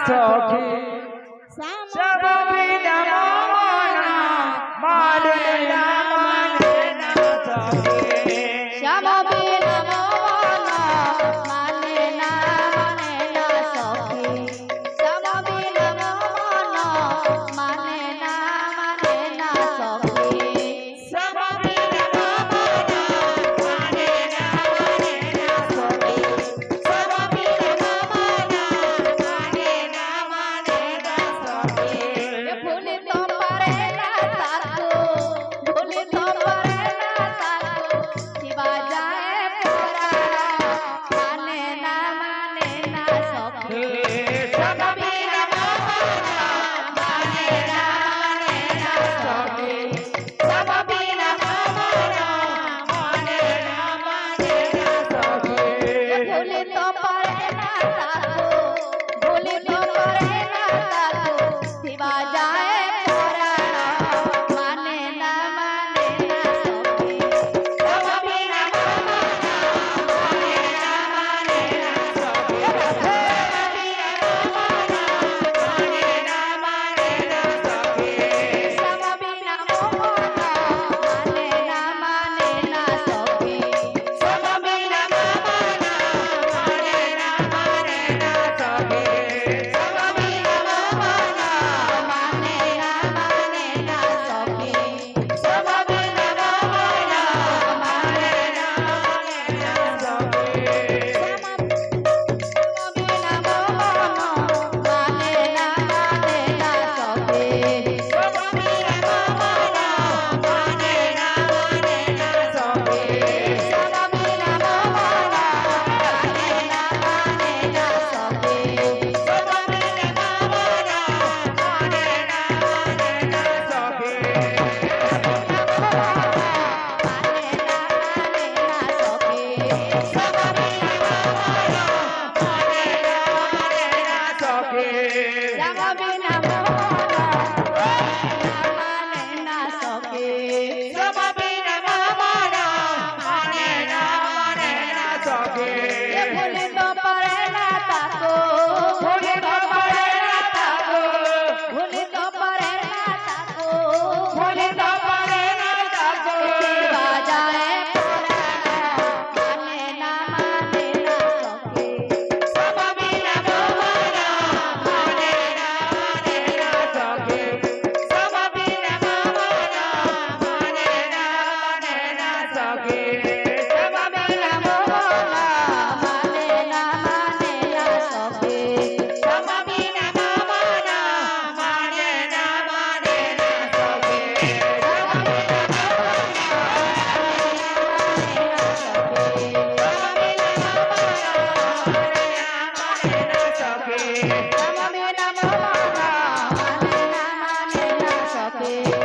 सखी सब बिना माना माने ना सखी श्याम बिना माना माने ना सखी श्याम बिना माना माने ना सखी सब बिना माना माने ना सखी सब बिना माना माने ना सखी भूली तो परे ना ताको भूली तो परे ना ताको शिवा जाए पुराना माने ना सखी सब बिना माना माने ना सखी सब बिना माना माने ना सखी भूली तो परे ना ताको भूली तो परे ना ताको शिवा जाए पुराना माने ना सखी सब बिना माना माने ना सखी सब बिना माना माने ना सखी सब बिना मोहना माने ना सखी सब बिना माना माने ना सखी सब बिना माना माने ना सखी सब बिना माना माने ना सखी बिना मोहना माने ना सखी सब बिना माना माने ना सखी सब बिना मोहना माने ना सखी सब बिना माना माने ना सखी सब बिना माना माने ना सखी श्याम बिना मोहना माने ना सखी सब बिना माना माने ना सखी भूली तो परे ना ताको भूली तो परे ना ताको भूली तो परे ना ताको भूली तो परे ना ताको शिवा जाए पुराना माने ना सखी सब बिना माना माने ना सखी सब बिना माना माने ना सखी सब बिना मोहना माने ना सखी सब बिना माना माने ना सखी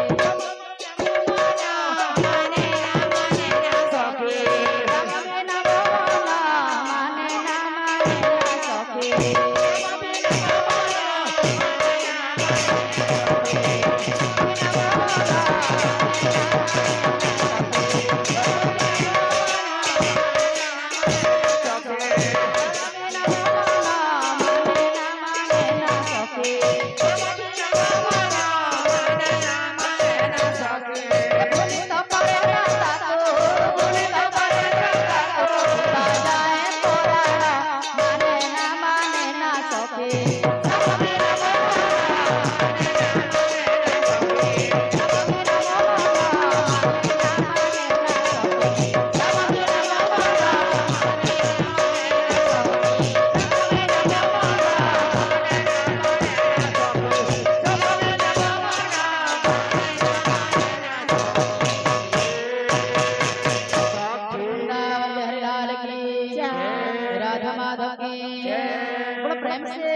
प्रेम से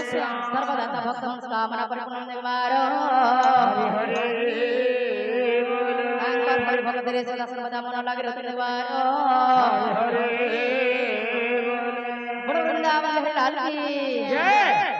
सर्वदाता भक्त कामना परिपूर्ण निवारो भक्त रे सदा सर्वदा मन लागे रहते निवारो वृंदावन लाल की जय।